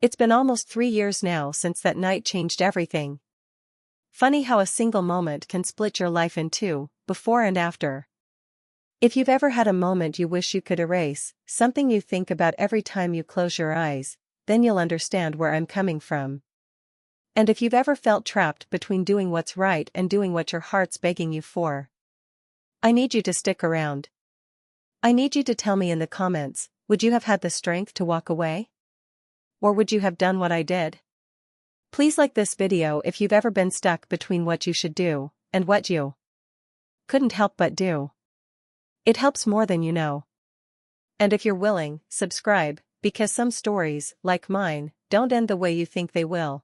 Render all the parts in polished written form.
It's been almost 3 years now since that night changed everything. Funny how a single moment can split your life in two, before and after. If you've ever had a moment you wish you could erase, something you think about every time you close your eyes, then you'll understand where I'm coming from. And if you've ever felt trapped between doing what's right and doing what your heart's begging you for, I need you to stick around. I need you to tell me in the comments, would you have had the strength to walk away? Or would you have done what I did? Please like this video if you've ever been stuck between what you should do, and what you couldn't help but do. It helps more than you know. And if you're willing, subscribe, because some stories, like mine, don't end the way you think they will.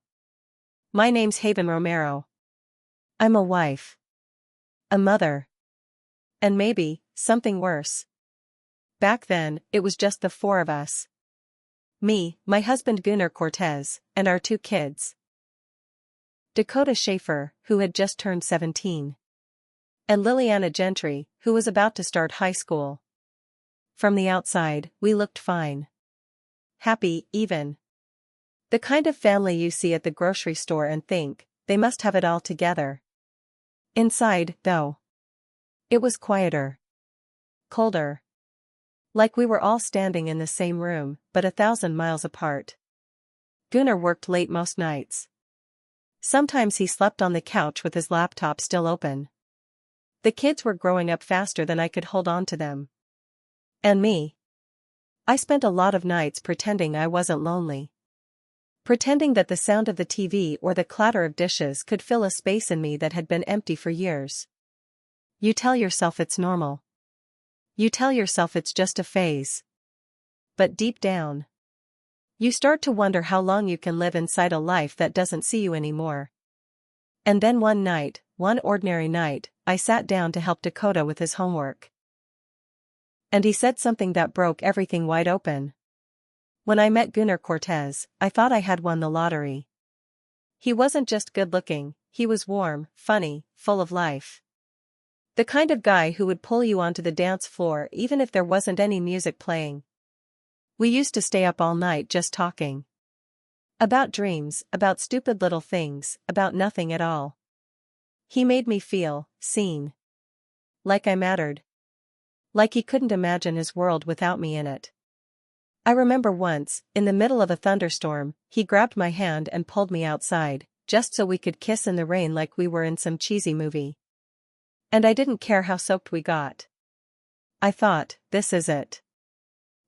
My name's Haven Romero. I'm a wife. A mother. And maybe, something worse. Back then, it was just the four of us. Me, my husband Gunnar Cortez, and our 2 kids. Dakota Schaefer, who had just turned 17. And Liliana Gentry, who was about to start high school. From the outside, we looked fine. Happy, even. The kind of family you see at the grocery store and think, they must have it all together. Inside, though, it was quieter. Colder. Like we were all standing in the same room, but 1,000 miles apart. Gunnar worked late most nights. Sometimes he slept on the couch with his laptop still open. The kids were growing up faster than I could hold on to them. And me? I spent a lot of nights pretending I wasn't lonely. Pretending that the sound of the TV or the clatter of dishes could fill a space in me that had been empty for years. You tell yourself it's normal. You tell yourself it's just a phase. But deep down, you start to wonder how long you can live inside a life that doesn't see you anymore. And then one night, one ordinary night, I sat down to help Dakota with his homework. And he said something that broke everything wide open. When I met Gunnar Cortez, I thought I had won the lottery. He wasn't just good-looking, he was warm, funny, full of life. The kind of guy who would pull you onto the dance floor even if there wasn't any music playing. We used to stay up all night just talking. About dreams, about stupid little things, about nothing at all. He made me feel seen. Like I mattered. Like he couldn't imagine his world without me in it. I remember once, in the middle of a thunderstorm, he grabbed my hand and pulled me outside, just so we could kiss in the rain like we were in some cheesy movie. And I didn't care how soaked we got. I thought, this is it.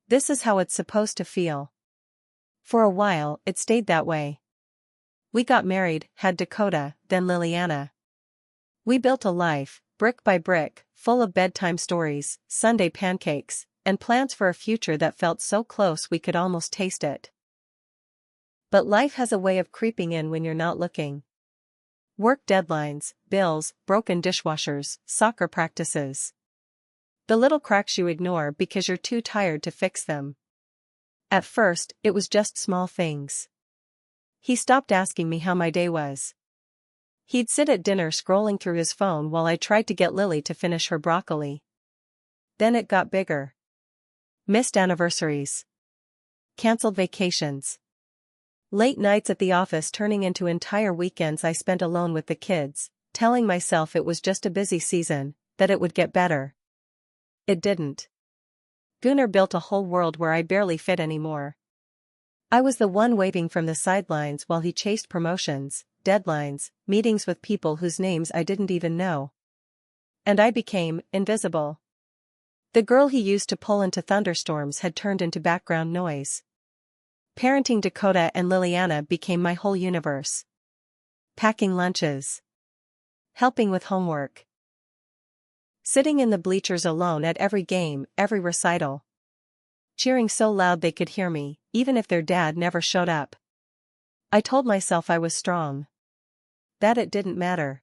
This is how it's supposed to feel. For a while, it stayed that way. We got married, had Dakota, then Liliana. We built a life, brick by brick, full of bedtime stories, Sunday pancakes, and plans for a future that felt so close we could almost taste it. But life has a way of creeping in when you're not looking. Work deadlines, bills, broken dishwashers, soccer practices. The little cracks you ignore because you're too tired to fix them. At first, it was just small things. He stopped asking me how my day was. He'd sit at dinner scrolling through his phone while I tried to get Lily to finish her broccoli. Then it got bigger. Missed anniversaries. Cancelled vacations. Late nights at the office turning into entire weekends I spent alone with the kids, telling myself it was just a busy season, that it would get better. It didn't. Gunnar built a whole world where I barely fit anymore. I was the one waving from the sidelines while he chased promotions, deadlines, meetings with people whose names I didn't even know. And I became invisible. The girl he used to pull into thunderstorms had turned into background noise. Parenting Dakota and Liliana became my whole universe. Packing lunches. Helping with homework. Sitting in the bleachers alone at every game, every recital. Cheering so loud they could hear me, even if their dad never showed up. I told myself I was strong. That it didn't matter.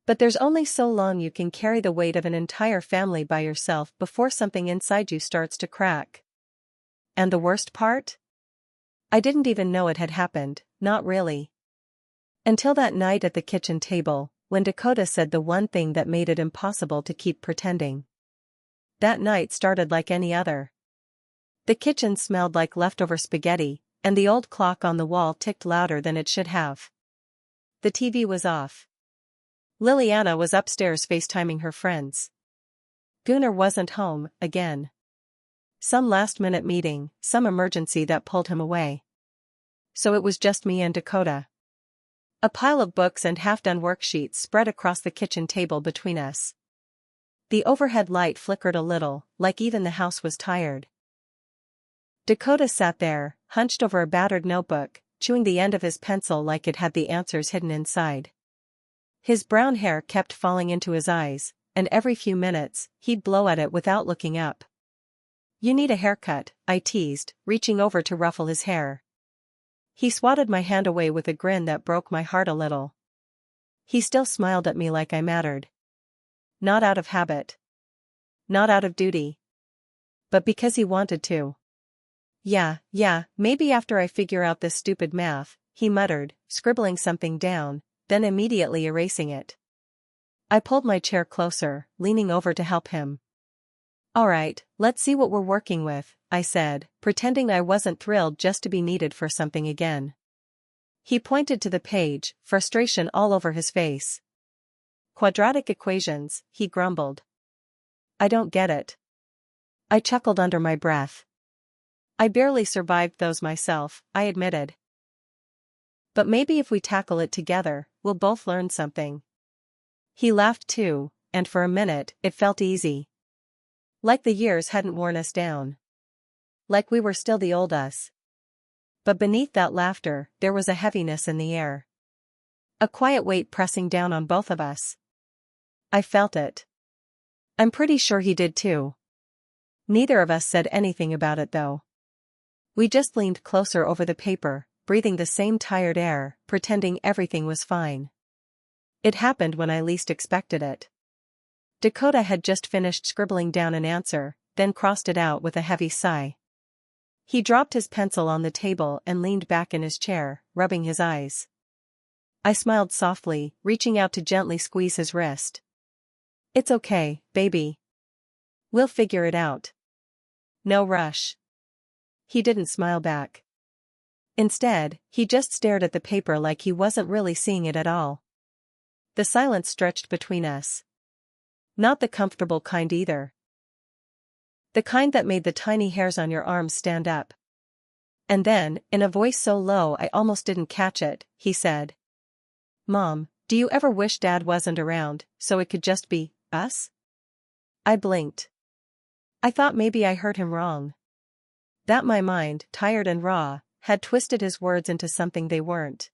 But there's only so long you can carry the weight of an entire family by yourself before something inside you starts to crack. And the worst part? I didn't even know it had happened, not really. Until that night at the kitchen table, when Dakota said the one thing that made it impossible to keep pretending. That night started like any other. The kitchen smelled like leftover spaghetti, and the old clock on the wall ticked louder than it should have. The TV was off. Liliana was upstairs FaceTiming her friends. Gunnar wasn't home, again. Some last-minute meeting, some emergency that pulled him away. So it was just me and Dakota. A pile of books and half-done worksheets spread across the kitchen table between us. The overhead light flickered a little, like even the house was tired. Dakota sat there, hunched over a battered notebook, chewing the end of his pencil like it had the answers hidden inside. His brown hair kept falling into his eyes, and every few minutes, he'd blow at it without looking up. "You need a haircut," I teased, reaching over to ruffle his hair. He swatted my hand away with a grin that broke my heart a little. He still smiled at me like I mattered. Not out of habit. Not out of duty. But because he wanted to. Yeah, maybe after I figure out this stupid math," he muttered, scribbling something down, then immediately erasing it. I pulled my chair closer, leaning over to help him. "All right, let's see what we're working with," I said, pretending I wasn't thrilled just to be needed for something again. He pointed to the page, frustration all over his face. "Quadratic equations," he grumbled. "I don't get it." I chuckled under my breath. "I barely survived those myself," I admitted. "But maybe if we tackle it together, we'll both learn something." He laughed too, and for a minute, it felt easy. Like the years hadn't worn us down. Like we were still the old us. But beneath that laughter, there was a heaviness in the air. A quiet weight pressing down on both of us. I felt it. I'm pretty sure he did too. Neither of us said anything about it though. We just leaned closer over the paper, breathing the same tired air, pretending everything was fine. It happened when I least expected it. Dakota had just finished scribbling down an answer, then crossed it out with a heavy sigh. He dropped his pencil on the table and leaned back in his chair, rubbing his eyes. I smiled softly, reaching out to gently squeeze his wrist. "It's okay, baby. We'll figure it out. No rush." He didn't smile back. Instead, he just stared at the paper like he wasn't really seeing it at all. The silence stretched between us. Not the comfortable kind either. The kind that made the tiny hairs on your arms stand up. And then, in a voice so low I almost didn't catch it, he said, "Mom, do you ever wish Dad wasn't around, so it could just be us?" I blinked. I thought maybe I heard him wrong. That my mind, tired and raw, had twisted his words into something they weren't.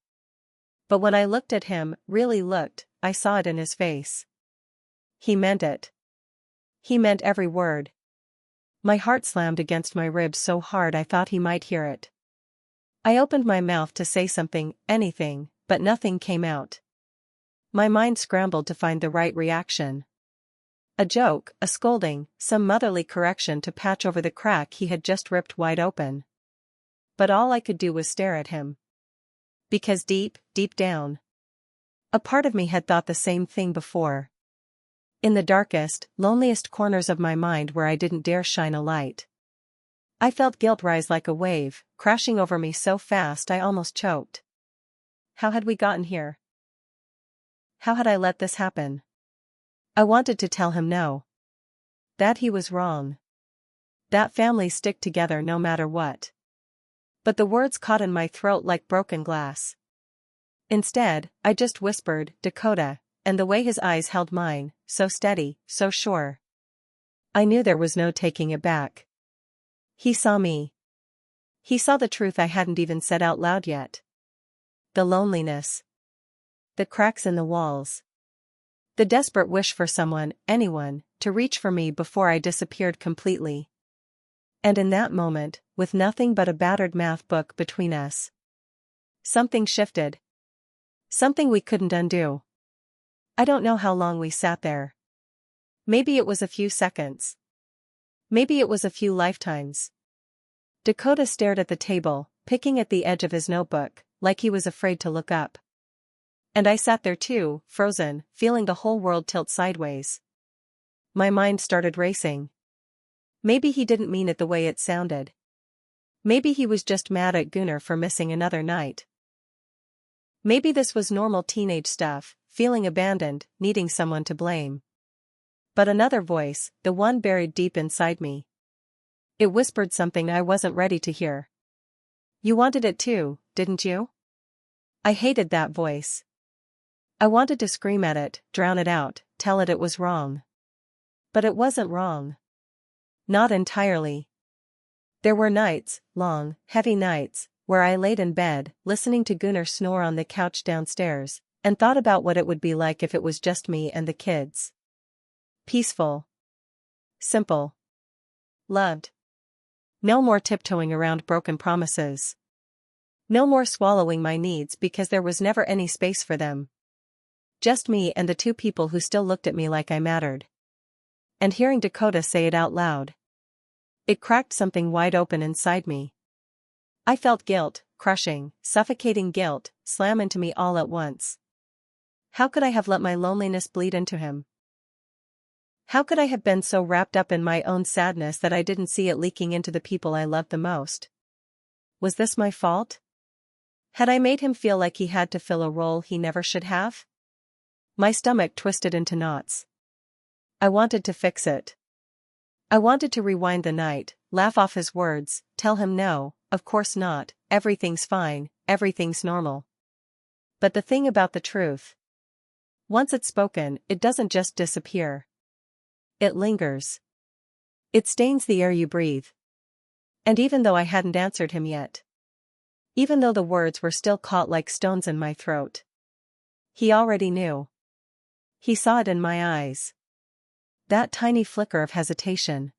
But when I looked at him, really looked, I saw it in his face. He meant it. He meant every word. My heart slammed against my ribs so hard I thought he might hear it. I opened my mouth to say something, anything, but nothing came out. My mind scrambled to find the right reaction. A joke, a scolding, some motherly correction to patch over the crack he had just ripped wide open. But all I could do was stare at him. Because deep down, a part of me had thought the same thing before. In the darkest, loneliest corners of my mind where I didn't dare shine a light. I felt guilt rise like a wave, crashing over me so fast I almost choked. How had we gotten here? How had I let this happen? I wanted to tell him no. That he was wrong. That families stick together no matter what. But the words caught in my throat like broken glass. Instead, I just whispered, "Dakota," and the way his eyes held mine, so steady, so sure. I knew there was no taking it back. He saw me. He saw the truth I hadn't even said out loud yet. The loneliness. The cracks in the walls. The desperate wish for someone, anyone, to reach for me before I disappeared completely. And in that moment, with nothing but a battered math book between us, something shifted. Something we couldn't undo. I don't know how long we sat there. Maybe it was a few seconds. Maybe it was a few lifetimes. Dakota stared at the table, picking at the edge of his notebook, like he was afraid to look up. And I sat there too, frozen, feeling the whole world tilt sideways. My mind started racing. Maybe he didn't mean it the way it sounded. Maybe he was just mad at Gunnar for missing another night. Maybe this was normal teenage stuff, feeling abandoned, needing someone to blame. But another voice, the one buried deep inside me. It whispered something I wasn't ready to hear. You wanted it too, didn't you? I hated that voice. I wanted to scream at it, drown it out, tell it was wrong. But it wasn't wrong. Not entirely. There were nights, long, heavy nights, where I laid in bed, listening to Gunnar snore on the couch downstairs, and thought about what it would be like if it was just me and the kids. Peaceful. Simple. Loved. No more tiptoeing around broken promises. No more swallowing my needs because there was never any space for them. Just me and the two people who still looked at me like I mattered. And hearing Dakota say it out loud. It cracked something wide open inside me. I felt guilt, crushing, suffocating guilt, slam into me all at once. How could I have let my loneliness bleed into him? How could I have been so wrapped up in my own sadness that I didn't see it leaking into the people I loved the most? Was this my fault? Had I made him feel like he had to fill a role he never should have? My stomach twisted into knots. I wanted to fix it. I wanted to rewind the night, laugh off his words, tell him no, of course not, everything's fine, everything's normal. But the thing about the truth. Once it's spoken, it doesn't just disappear. It lingers. It stains the air you breathe. And even though I hadn't answered him yet, even though the words were still caught like stones in my throat, he already knew. He saw it in my eyes. That tiny flicker of hesitation.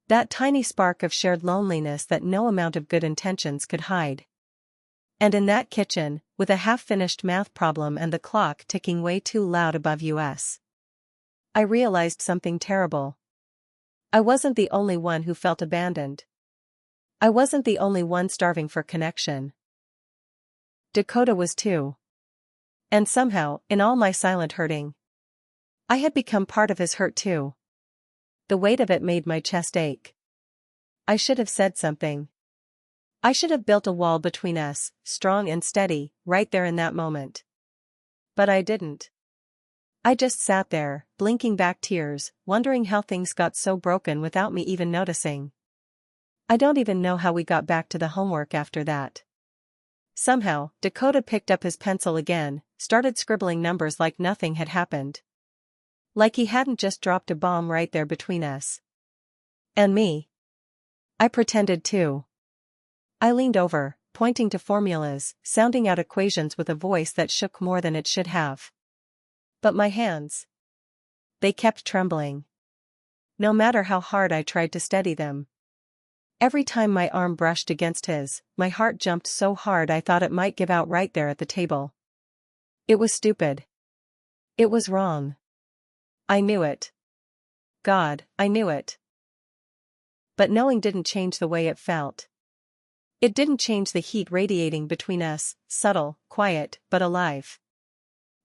That tiny spark of shared loneliness that no amount of good intentions could hide. And in that kitchen, with a half-finished math problem and the clock ticking way too loud above us, I realized something terrible. I wasn't the only one who felt abandoned. I wasn't the only one starving for connection. Dakota was too. And somehow, in all my silent hurting, I had become part of his hurt too. The weight of it made my chest ache. I should have said something. I should have built a wall between us, strong and steady, right there in that moment. But I didn't. I just sat there, blinking back tears, wondering how things got so broken without me even noticing. I don't even know how we got back to the homework after that. Somehow, Dakota picked up his pencil again, started scribbling numbers like nothing had happened. Like he hadn't just dropped a bomb right there between us. And me. I pretended too. I leaned over, pointing to formulas, sounding out equations with a voice that shook more than it should have. But my hands. They kept trembling. No matter how hard I tried to steady them. Every time my arm brushed against his, my heart jumped so hard I thought it might give out right there at the table. It was stupid. It was wrong. I knew it. God, I knew it. But knowing didn't change the way it felt. It didn't change the heat radiating between us, subtle, quiet, but alive.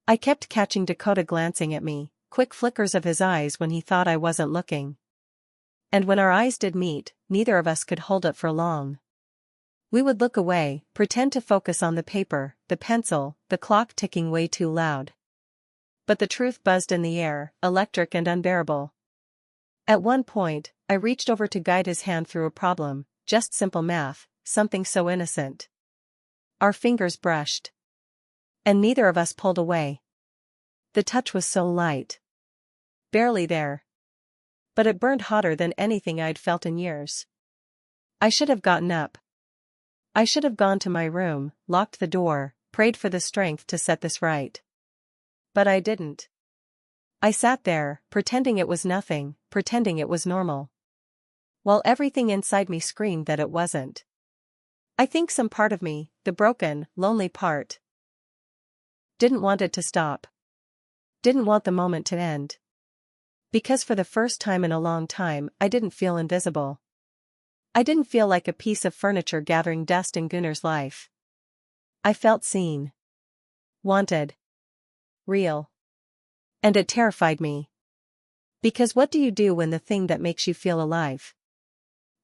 I kept catching Dakota glancing at me, quick flickers of his eyes when he thought I wasn't looking. And when our eyes did meet, neither of us could hold it for long. We would look away, pretend to focus on the paper, the pencil, the clock ticking way too loud. But the truth buzzed in the air, electric and unbearable. At one point, I reached over to guide his hand through a problem, just simple math, something so innocent. Our fingers brushed. And neither of us pulled away. The touch was so light. Barely there. But it burned hotter than anything I'd felt in years. I should have gotten up. I should have gone to my room, locked the door, prayed for the strength to set this right. But I didn't. I sat there, pretending it was nothing, pretending it was normal. While everything inside me screamed that it wasn't. I think some part of me, the broken, lonely part, didn't want it to stop. Didn't want the moment to end. Because for the first time in a long time, I didn't feel invisible. I didn't feel like a piece of furniture gathering dust in Gunnar's life. I felt seen. Wanted. Real. And it terrified me. Because what do you do when the thing that makes you feel alive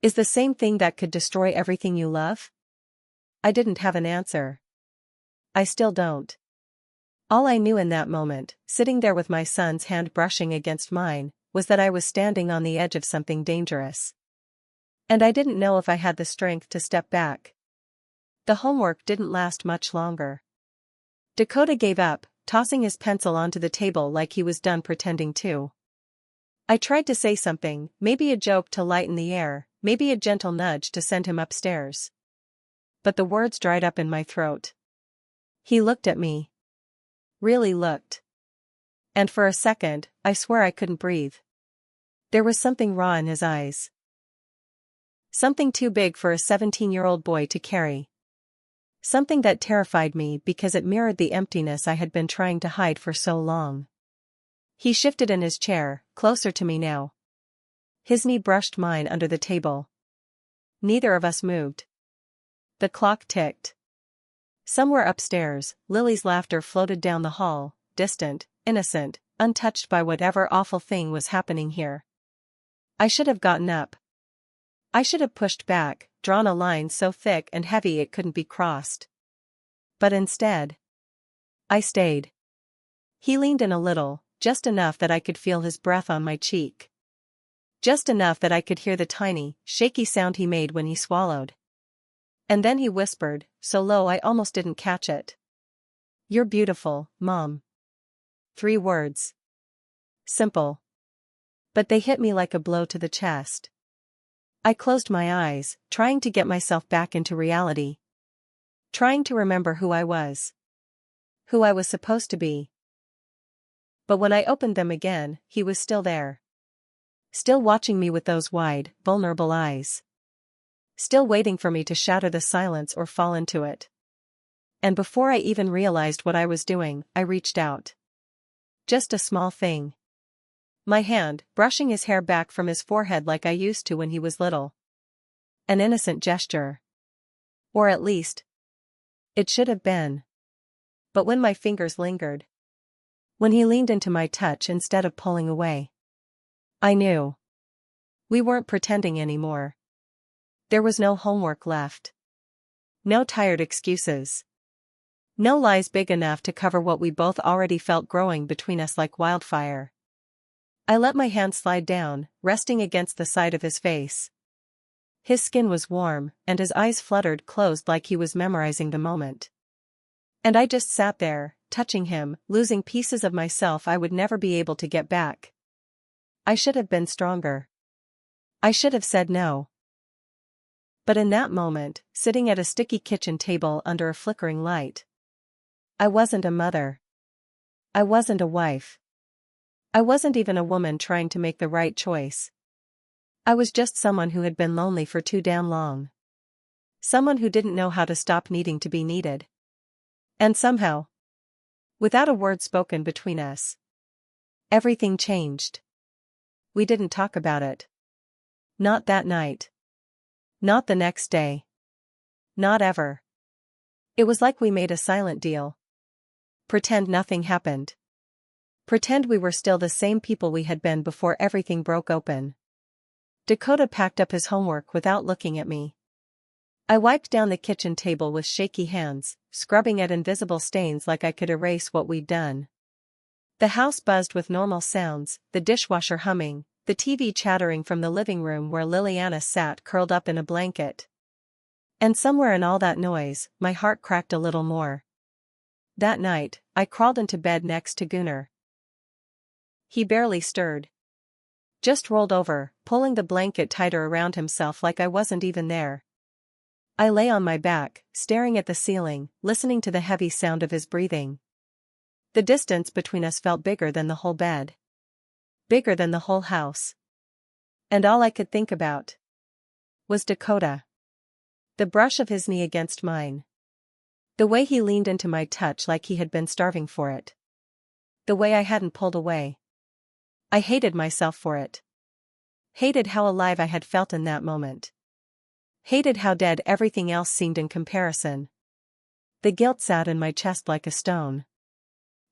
Is the same thing that could destroy everything you love? I didn't have an answer. I still don't. All I knew in that moment, sitting there with my son's hand brushing against mine, was that I was standing on the edge of something dangerous. And I didn't know if I had the strength to step back. The homework didn't last much longer. Dakota gave up, tossing his pencil onto the table like he was done pretending to. I tried to say something, maybe a joke to lighten the air, maybe a gentle nudge to send him upstairs. But the words dried up in my throat. He looked at me. Really looked. And for a second, I swear I couldn't breathe. There was something raw in his eyes. Something too big for a 17-year-old boy to carry. Something that terrified me because it mirrored the emptiness I had been trying to hide for so long. He shifted in his chair, closer to me now. His knee brushed mine under the table. Neither of us moved. The clock ticked. Somewhere upstairs, Lily's laughter floated down the hall, distant, innocent, untouched by whatever awful thing was happening here. I should have gotten up. I should have pushed back, drawn a line so thick and heavy it couldn't be crossed. But instead, I stayed. He leaned in a little, just enough that I could feel his breath on my cheek. Just enough that I could hear the tiny, shaky sound he made when he swallowed. And then he whispered, so low I almost didn't catch it. "You're beautiful, Mom." 3 words. Simple. But they hit me like a blow to the chest. I closed my eyes, trying to get myself back into reality. Trying to remember who I was. Who I was supposed to be. But when I opened them again, he was still there. Still watching me with those wide, vulnerable eyes. Still waiting for me to shatter the silence or fall into it. And before I even realized what I was doing, I reached out. Just a small thing. My hand, brushing his hair back from his forehead like I used to when he was little. An innocent gesture. Or at least, it should have been. But when my fingers lingered. When he leaned into my touch instead of pulling away. I knew. We weren't pretending anymore. There was no homework left. No tired excuses. No lies big enough to cover what we both already felt growing between us like wildfire. I let my hand slide down, resting against the side of his face. His skin was warm, and his eyes fluttered closed like he was memorizing the moment. And I just sat there, touching him, losing pieces of myself I would never be able to get back. I should have been stronger. I should have said no. But in that moment, sitting at a sticky kitchen table under a flickering light, I wasn't a mother. I wasn't a wife. I wasn't even a woman trying to make the right choice. I was just someone who had been lonely for too damn long. Someone who didn't know how to stop needing to be needed. And somehow, without a word spoken between us, everything changed. We didn't talk about it. Not that night. Not the next day. Not ever. It was like we made a silent deal. Pretend nothing happened. Pretend we were still the same people we had been before everything broke open. Dakota packed up his homework without looking at me. I wiped down the kitchen table with shaky hands, scrubbing at invisible stains like I could erase what we'd done. The house buzzed with normal sounds, the dishwasher humming, the TV chattering from the living room where Liliana sat curled up in a blanket. And somewhere in all that noise, my heart cracked a little more. That night, I crawled into bed next to Gunnar. He barely stirred. Just rolled over, pulling the blanket tighter around himself like I wasn't even there. I lay on my back, staring at the ceiling, listening to the heavy sound of his breathing. The distance between us felt bigger than the whole bed. Bigger than the whole house. And all I could think about was Dakota. The brush of his knee against mine. The way he leaned into my touch like he had been starving for it. The way I hadn't pulled away. I hated myself for it. Hated how alive I had felt in that moment. Hated how dead everything else seemed in comparison. The guilt sat in my chest like a stone.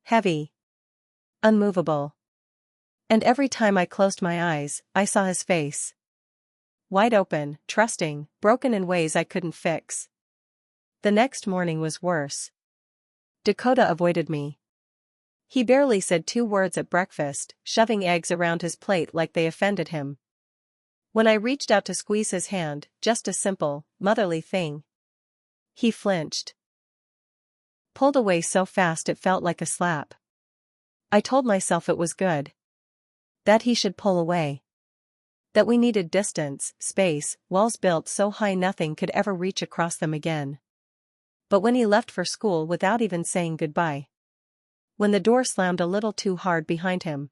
Heavy. Unmovable. And every time I closed my eyes, I saw his face. wide open, trusting, broken in ways I couldn't fix. The next morning was worse. Dakota avoided me. He barely said 2 words at breakfast, shoving eggs around his plate like they offended him. When I reached out to squeeze his hand, just a simple, motherly thing, he flinched. Pulled away so fast it felt like a slap. I told myself it was good. That he should pull away. That we needed distance, space, walls built so high nothing could ever reach across them again. But when he left for school without even saying goodbye, when the door slammed a little too hard behind him,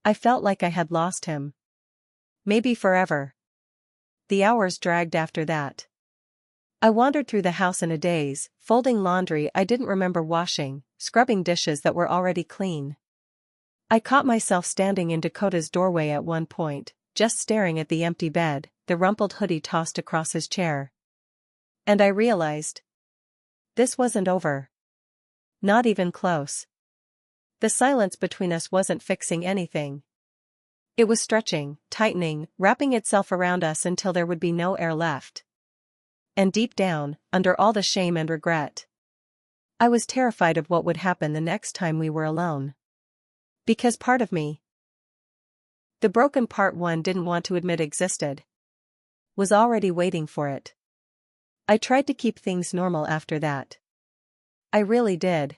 I felt like I had lost him. Maybe forever. The hours dragged after that. I wandered through the house in a daze, folding laundry I didn't remember washing, scrubbing dishes that were already clean. I caught myself standing in Dakota's doorway at one point, just staring at the empty bed, the rumpled hoodie tossed across his chair. And I realized, this wasn't over. Not even close. The silence between us wasn't fixing anything. It was stretching, tightening, wrapping itself around us until there would be no air left. And deep down, under all the shame and regret, I was terrified of what would happen the next time we were alone. Because part of me, the broken part one didn't want to admit existed, was already waiting for it. I tried to keep things normal after that. I really did.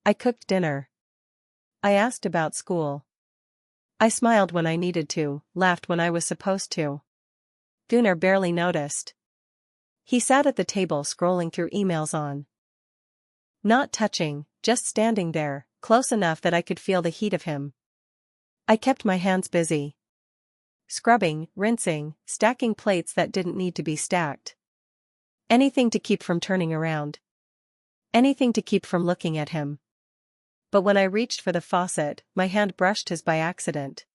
I cooked dinner. I asked about school. I smiled when I needed to, laughed when I was supposed to. Gunnar barely noticed. He sat at the table scrolling through emails on. Not touching, just standing there, close enough that I could feel the heat of him. I kept my hands busy. Scrubbing, rinsing, stacking plates that didn't need to be stacked. Anything to keep from turning around. Anything to keep from looking at him. But when I reached for the faucet, my hand brushed his by accident.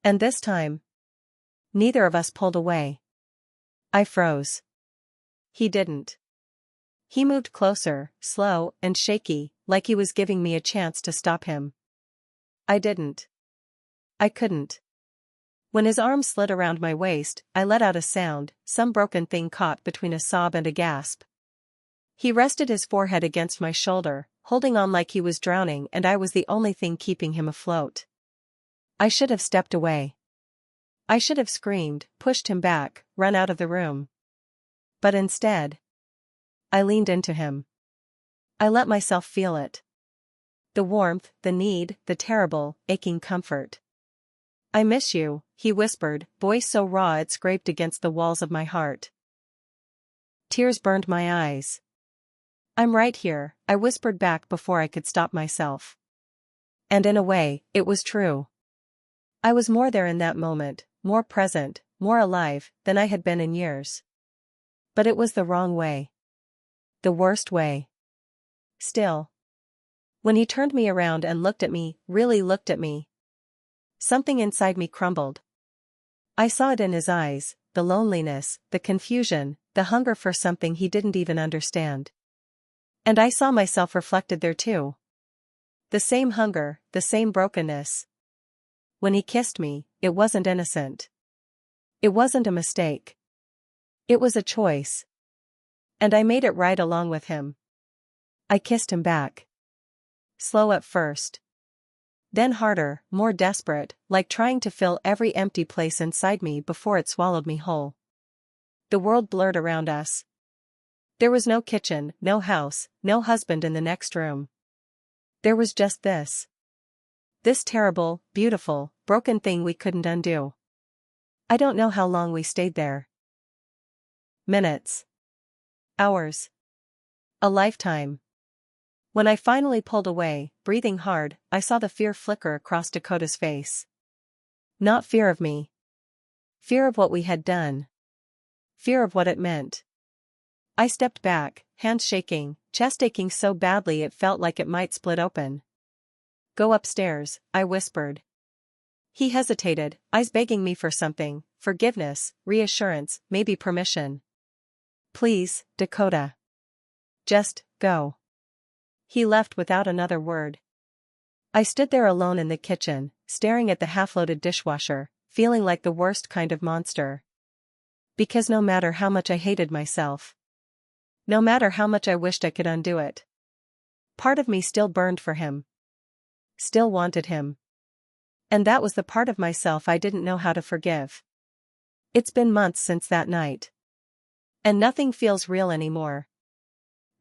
And this time, neither of us pulled away. I froze. He didn't. He moved closer, slow and shaky, like he was giving me a chance to stop him. I didn't. I couldn't. When his arm slid around my waist, I let out a sound, some broken thing caught between a sob and a gasp. He rested his forehead against my shoulder, holding on like he was drowning and I was the only thing keeping him afloat. I should have stepped away. I should have screamed, pushed him back, run out of the room. But instead, I leaned into him. I let myself feel it. The warmth, the need, the terrible, aching comfort. I miss you, he whispered, voice so raw it scraped against the walls of my heart. Tears burned my eyes. I'm right here, I whispered back before I could stop myself. And in a way, it was true. I was more there in that moment, more present, more alive, than I had been in years. But it was the wrong way. The worst way. Still. When he turned me around and looked at me, really looked at me, something inside me crumbled. I saw it in his eyes, the loneliness, the confusion, the hunger for something he didn't even understand. And I saw myself reflected there too. The same hunger, the same brokenness. When he kissed me, it wasn't innocent. It wasn't a mistake. It was a choice. And I made it right along with him. I kissed him back. Slow at first. Then harder, more desperate, like trying to fill every empty place inside me before it swallowed me whole. The world blurred around us. There was no kitchen, no house, no husband in the next room. There was just this. This terrible, beautiful, broken thing we couldn't undo. I don't know how long we stayed there. Minutes. Hours. A lifetime. When I finally pulled away, breathing hard, I saw the fear flicker across Dakota's face. Not fear of me. Fear of what we had done. Fear of what it meant. I stepped back, hands shaking, chest aching so badly it felt like it might split open. Go upstairs, I whispered. He hesitated, eyes begging me for something, forgiveness, reassurance, maybe permission. Please, Dakota. Just, go. He left without another word. I stood there alone in the kitchen, staring at the half-loaded dishwasher, feeling like the worst kind of monster. Because no matter how much I hated myself, no matter how much I wished I could undo it, part of me still burned for him. Still wanted him. And that was the part of myself I didn't know how to forgive. It's been months since that night. And nothing feels real anymore.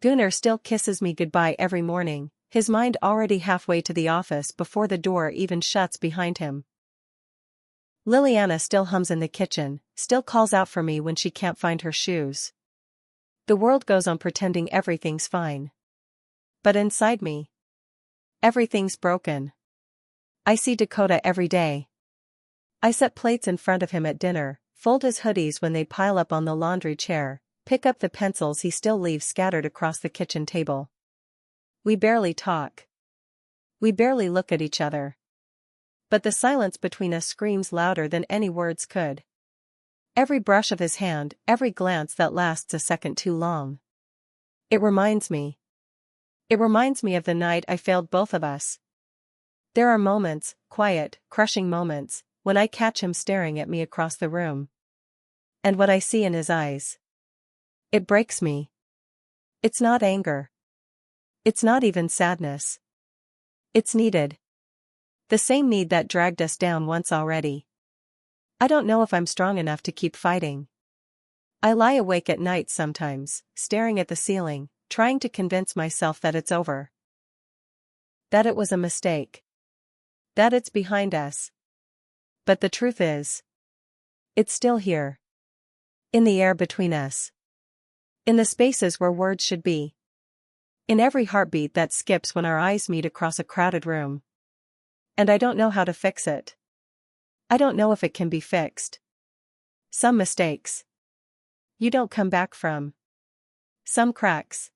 Gunnar still kisses me goodbye every morning, his mind already halfway to the office before the door even shuts behind him. Liliana still hums in the kitchen, still calls out for me when she can't find her shoes. The world goes on pretending everything's fine. But inside me, everything's broken. I see Dakota every day. I set plates in front of him at dinner, fold his hoodies when they pile up on the laundry chair, pick up the pencils he still leaves scattered across the kitchen table. We barely talk. We barely look at each other. But the silence between us screams louder than any words could. Every brush of his hand, every glance that lasts a second too long. It reminds me. It reminds me of the night I failed both of us. There are moments, quiet, crushing moments, when I catch him staring at me across the room. And what I see in his eyes, it breaks me. It's not anger. It's not even sadness. It's needed. The same need that dragged us down once already. I don't know if I'm strong enough to keep fighting. I lie awake at night sometimes, staring at the ceiling, trying to convince myself that it's over. That it was a mistake. That it's behind us. But the truth is, it's still here. In the air between us. In the spaces where words should be. In every heartbeat that skips when our eyes meet across a crowded room. And I don't know how to fix it. I don't know if it can be fixed. Some mistakes you don't come back from. Some cracks,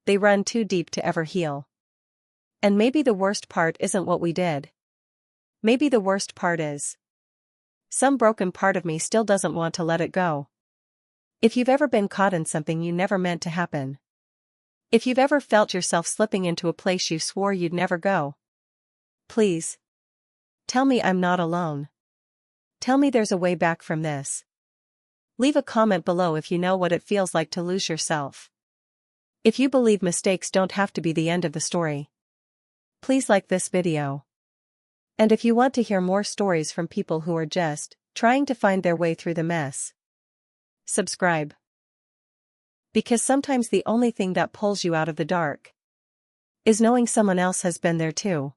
they run too deep to ever heal. And maybe the worst part isn't what we did. Maybe the worst part is, some broken part of me still doesn't want to let it go. If you've ever been caught in something you never meant to happen. If you've ever felt yourself slipping into a place you swore you'd never go. Please. Tell me I'm not alone. Tell me there's a way back from this. Leave a comment below if you know what it feels like to lose yourself. If you believe mistakes don't have to be the end of the story. Please like this video. And if you want to hear more stories from people who are just trying to find their way through the mess, subscribe. Because sometimes the only thing that pulls you out of the dark is knowing someone else has been there too.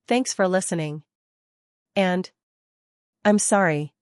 Thanks for listening. And I'm sorry.